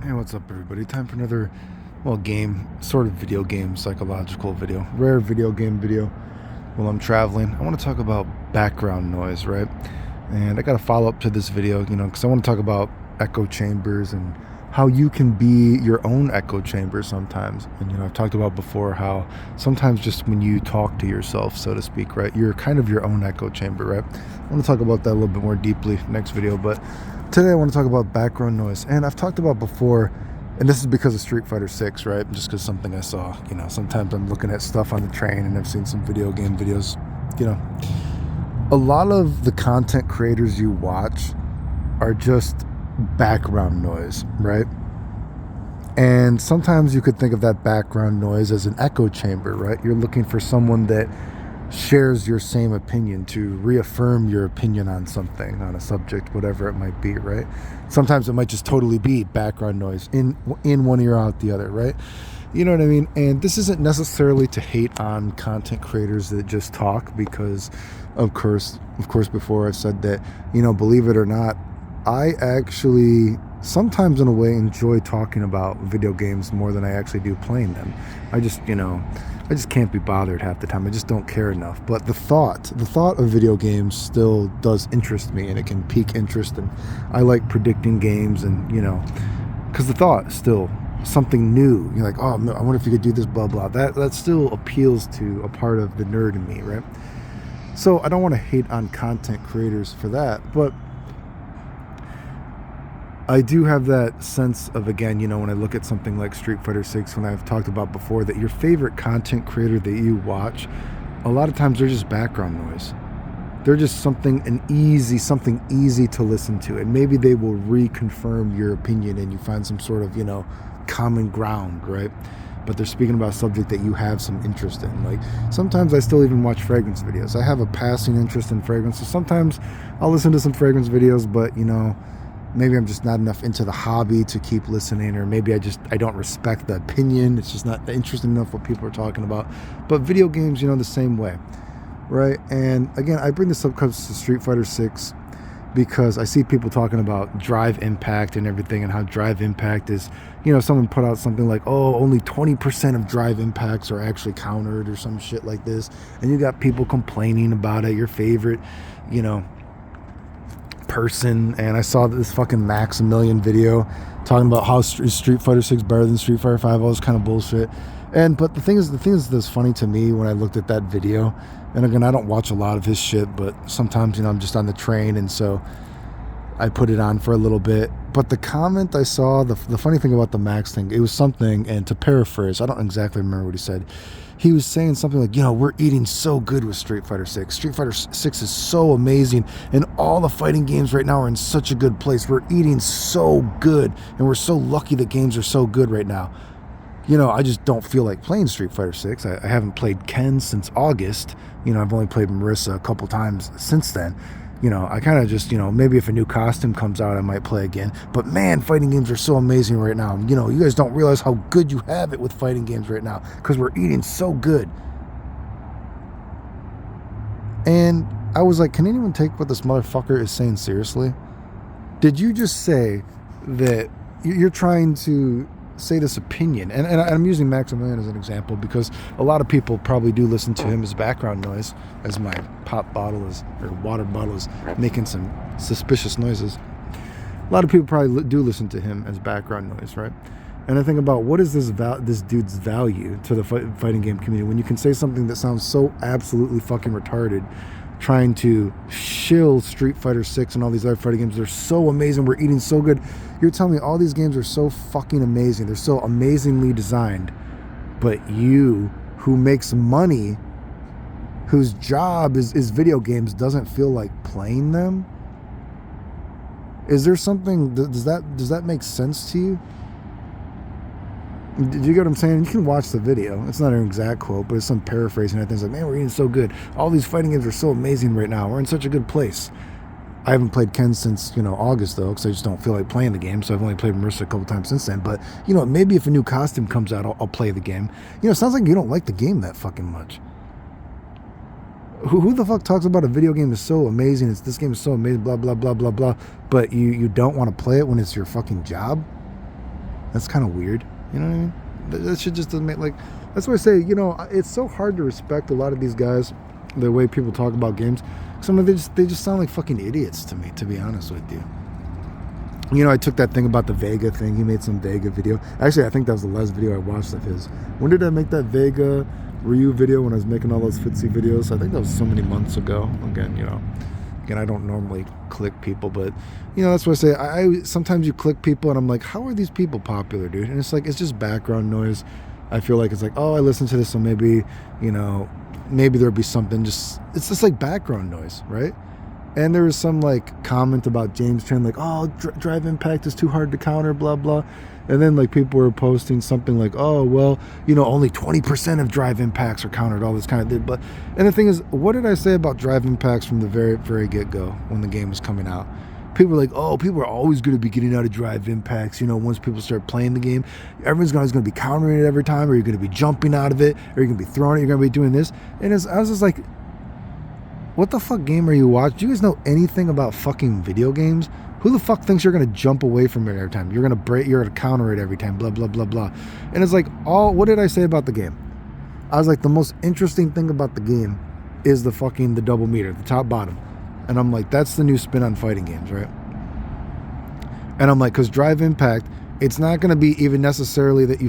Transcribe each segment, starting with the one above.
Hey, what's up, everybody? Time for another, sort of video game, psychological video, rare video game video while I'm traveling. I want to talk about background noise, right? And I got to follow up to this video, because I want to talk about echo chambers and how you can be your own echo chamber sometimes. And, I've talked about before how sometimes just when you talk to yourself, so to speak, right, you're kind of your own echo chamber, right? I want to talk about that a little bit more deeply next video, but today I want to talk about background noise. And I've talked about before, and this is because of Street Fighter 6, right? Just because something I saw. Sometimes I'm looking at stuff on the train and I've seen some video game videos. A lot of the content creators you watch are just background noise, right? And sometimes you could think of that background noise as an echo chamber, right? You're looking for someone that shares your same opinion, to reaffirm your opinion on something, on a subject, whatever it might be, right? Sometimes it might just totally be background noise in one ear out the other, right? You know what I mean? And this isn't necessarily to hate on content creators that just talk, because of course before I've said that, believe it or not, I actually sometimes in a way enjoy talking about video games more than I actually do playing them. I just can't be bothered half the time. I just don't care enough. But the thought of video games still does interest me, and it can pique interest. And I like predicting games, and because the thought is still something new. You're like, oh, I wonder if you could do this, blah blah. That still appeals to a part of the nerd in me, right? So I don't want to hate on content creators for that, but I do have that sense of, again, when I look at something like Street Fighter 6, when I've talked about before, that your favorite content creator that you watch, a lot of times they're just background noise. They're just something easy to listen to. And maybe they will reconfirm your opinion and you find some sort of, common ground, right? But they're speaking about a subject that you have some interest in. Like, sometimes I still even watch fragrance videos. I have a passing interest in fragrance. So sometimes I'll listen to some fragrance videos, but, maybe I'm just not enough into the hobby to keep listening, or maybe I don't respect the opinion. It's just not interesting enough what people are talking about. But video games, the same way, right? And again, I bring this up because to Street Fighter 6, because I see people talking about drive impact and everything, and how drive impact is, someone put out something like, oh, only 20% of drive impacts are actually countered or some shit like this. And you got people complaining about it, your favorite, person. And I saw this fucking Maximilian video talking about how Street Fighter 6 better than Street Fighter 5, all this kind of bullshit. But the thing is that's funny to me when I looked at that video, and again, I don't watch a lot of his shit, but sometimes, I'm just on the train, and so I put it on for a little bit. But the comment I saw, the funny thing about the Max thing, it was something, and to paraphrase, I don't exactly remember what he said. He was saying something like, we're eating so good with Street Fighter 6. Street Fighter 6 is so amazing, and all the fighting games right now are in such a good place. We're eating so good, and we're so lucky that games are so good right now. I just don't feel like playing Street Fighter 6. I haven't played Ken since August. I've only played Marissa a couple times since then. I kind of just, maybe if a new costume comes out, I might play again. But man, fighting games are so amazing right now. You guys don't realize how good you have it with fighting games right now, because we're eating so good. And I was like, can anyone take what this motherfucker is saying seriously? Did you just say that you're trying to say this opinion? And I'm using Maximilian as an example because a lot of people probably do listen to him as background noise, as my water bottle is making some suspicious noises. A lot of people probably do listen to him as background noise, right? And I think about, what is this dude's value to the fighting game community when you can say something that sounds so absolutely fucking retarded, trying to shill Street Fighter 6 and all these other fighting games. They're so amazing, we're eating so good. You're telling me all these games are so fucking amazing, they're so amazingly designed, but you, who makes money, whose job is video games, doesn't feel like playing them? Is there something, does that make sense to you? Did you get what I'm saying? You can watch the video. It's not an exact quote, but it's some paraphrasing. I think it's like, man, we're eating so good. All these fighting games are so amazing right now. We're in such a good place. I haven't played Ken since, August, though, because I just don't feel like playing the game. So I've only played Marissa a couple times since then. But, maybe if a new costume comes out, I'll play the game. It sounds like you don't like the game that fucking much. Who the fuck talks about a video game is so amazing? This game is so amazing, blah, blah, blah, blah, blah. But you don't want to play it when it's your fucking job? That's kind of weird. You know what I mean? That shit just doesn't make, like, that's why I say, you know, it's so hard to respect a lot of these guys, the way people talk about games. Some of they just sound like fucking idiots to me, to be honest with you. You know, I took that thing about the Vega thing. He made some Vega video. Actually, I think that was the last video I watched of his. When did I make that Vega Ryu video? When I was making all those Fitzy videos? I think that was so many months ago. Again, you know, I don't normally click people, but, you know, that's what I say. I sometimes you click people and I'm like, how are these people popular, dude? And it's like, it's just background noise. I feel like it's like, oh, I listened to this, so maybe, you know, maybe there'll be something. Just, it's just like background noise, right? And there was some like comment about James Chen, like, oh, drive impact is too hard to counter, blah blah. And then like people were posting something like, oh, well, you know, only 20% of drive impacts are countered, all this kind of thing. But, and the thing is, what did I say about drive impacts from the very get-go when the game was coming out? People were like, oh, people are always going to be getting out of drive impacts. You know, once people start playing the game, everyone's always going to be countering it every time, or you're going to be jumping out of it, or you're going to be throwing it, you're going to be doing this. And I was just like, what the fuck game are you watching? Do you guys know anything about fucking video games? Who the fuck thinks you're going to jump away from it every time? You're going to break, you're going to counter it every time, blah, blah, blah, blah. And it's like, what did I say about the game? I was like, the most interesting thing about the game is the double meter, the top bottom. And I'm like, that's the new spin on fighting games, right? And I'm like, because drive impact, it's not going to be even necessarily that you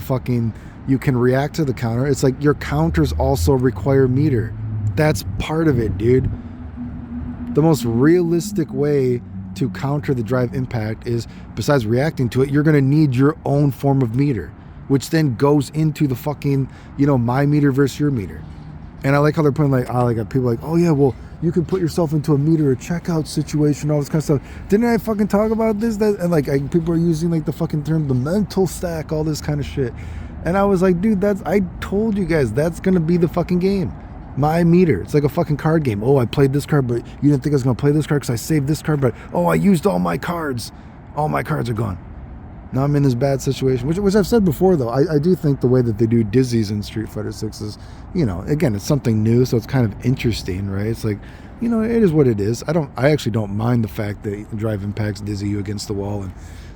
can react to the counter. It's like your counters also require meter. That's part of it, dude. The most realistic way to counter the drive impact is, besides reacting to it, you're going to need your own form of meter, which then goes into the fucking, you know, my meter versus your meter. And I like how they're putting like people like, oh yeah, well, you can put yourself into a meter or checkout situation, all this kind of stuff. Didn't I fucking talk about this? And like people are using like the fucking term, the mental stack, all this kind of shit. And I was like, dude, I told you guys, that's going to be the fucking game. My meter. It's like a fucking card game. Oh, I played this card, but you didn't think I was going to play this card because I saved this card, but oh, I used all my cards. All my cards are gone. Now I'm in this bad situation, which I've said before, though. I do think the way that they do dizzies in Street Fighter 6 is, you know, again, it's something new, so it's kind of interesting, right? It's like, you know, it is what it is. I actually don't mind the fact that drive impacts dizzy you against the wall and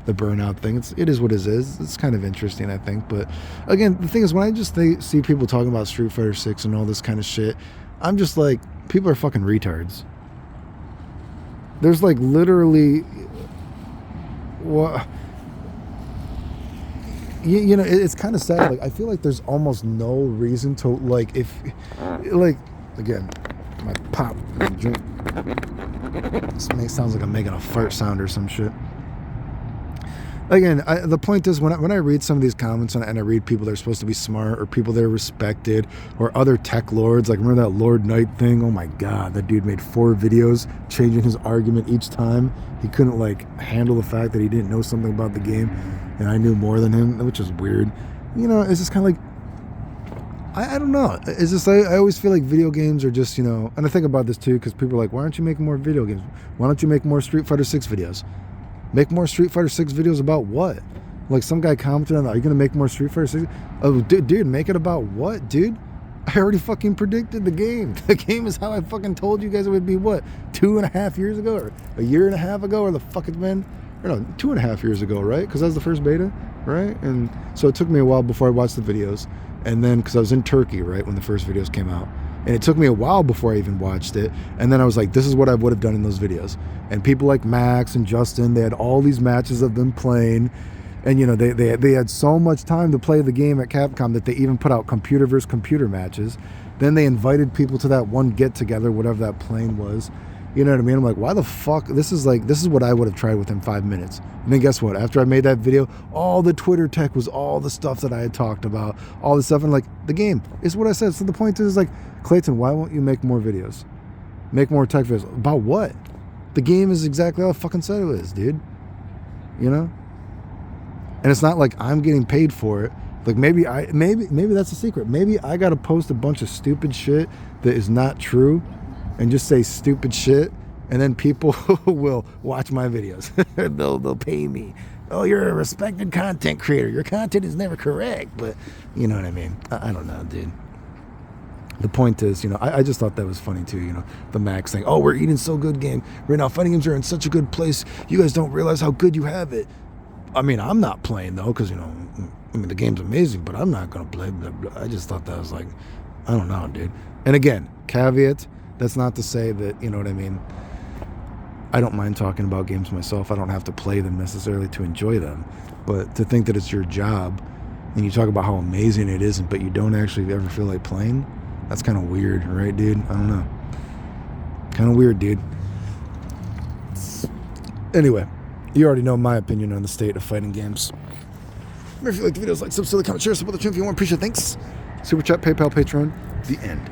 the burnout thing. It is what it is. It's kind of interesting, I think. But again, the thing is, when I just see people talking about Street Fighter 6 and all this kind of shit, I'm just like, people are fucking retards. There's like literally, what? You know, it's kind of sad. Like, I feel like there's almost no reason to, like, again, my pop, my drink. This sounds like I'm making a fart sound or some shit. Again, the point is, when I read some of these comments and I read people that are supposed to be smart or people that are respected or other tech lords, like remember that Lord Knight thing? Oh my God, that dude made 4 videos changing his argument each time. He couldn't like handle the fact that he didn't know something about the game and I knew more than him, which is weird. You know, it's just kind of like, I don't know. It's just, I always feel like video games are just, you know, and I think about this too, because people are like, why aren't you making more video games? Why don't you make more Street Fighter 6 videos? Make more Street Fighter 6 videos about what? Like some guy commented on that, are you going to make more Street Fighter 6? Oh, dude, make it about what, dude? I already fucking predicted the game. The game is how I fucking told you guys it would be, what, 2.5 years ago? Or a year and a half ago? Or the fuck it's been? Or no, 2.5 years ago, right? Because that was the first beta, right? And so it took me a while before I watched the videos. And then, because I was in Turkey, right, when the first videos came out. And it took me a while before I even watched it. And then I was like, this is what I would have done in those videos. And people like Max and Justin, they had all these matches of them playing. And, you know, they had so much time to play the game at Capcom that they even put out computer versus computer matches. Then they invited people to that one get-together, whatever that plane was. You know what I mean? I'm like, why the fuck? This is what I would have tried within 5 minutes. And then guess what? After I made that video, all the Twitter tech was all the stuff that I had talked about, all this stuff. And like, the game is what I said. So the point is like, Clayton, why won't you make more videos? Make more tech videos. About what? The game is exactly how I fucking said it was, dude. You know? And it's not like I'm getting paid for it. Like maybe that's the secret. Maybe I got to post a bunch of stupid shit that is not true and just say stupid shit, and then people will watch my videos. they'll pay me. Oh, you're a respected content creator. Your content is never correct, but you know what I mean. I don't know, dude. The point is, you know, I just thought that was funny too, you know, the Max thing. Oh, we're eating so good game right now. Fighting games are in such a good place. You guys don't realize how good you have it. I mean, I'm not playing though, because I mean, the game's amazing, but I'm not gonna play. Blah, blah. I just thought that was like, I don't know, dude. And again, caveat. That's not to say that, you know what I mean. I don't mind talking about games myself. I don't have to play them necessarily to enjoy them, but to think that it's your job and you talk about how amazing it is, but you don't actually ever feel like playing, that's kind of weird, right, dude? I don't know. Kind of weird, dude. Anyway, you already know my opinion on the state of fighting games. If you like the videos, like, subscribe, comment, share, support the channel if you want. Appreciate it. Thanks. Super chat, PayPal, Patreon. The end.